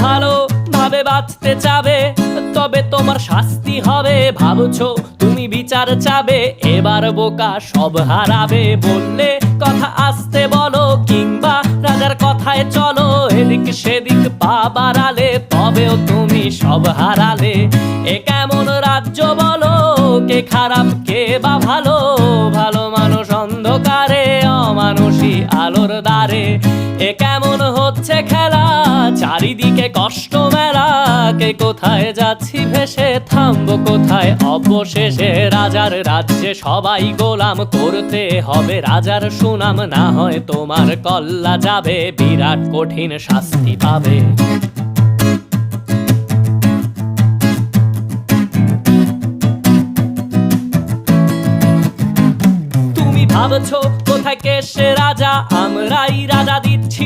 ভালো ভাবে বাঁচতে চাবে, তবে তোমার শাস্তি হবে। ভাবছো তুমি বিচার চাবে, এবার বোকা সব হারাবে। বললে কথা আসতে বলো, কিংবা রাজার কথায় চলো, এদিক সেদিক পা বাড়ালে তবেও তুমি সব হারালে। এ কেমন রাজ্য বলো, কে খারাপ কে বা ভালো? ভালো মানুষ অন্ধকারে, অমানুষী আলোর দ্বারে। এ কেমন হচ্ছে খেলা, চারিদিকে কষ্ট মেলা। কে কোথায় যাচ্ছি ভেসে, থামবো কোথায় অবশেষে? রাজার রাজ্যে সবাই গোলাম, করতে হবে রাজার সুনাম। না হয় তোমার কল্লা যাবে, বিরাট কঠিন শাস্তি পাবে। ভাবছো কোথায় কে সে রাজা, আমরাই রাজা দিচ্ছি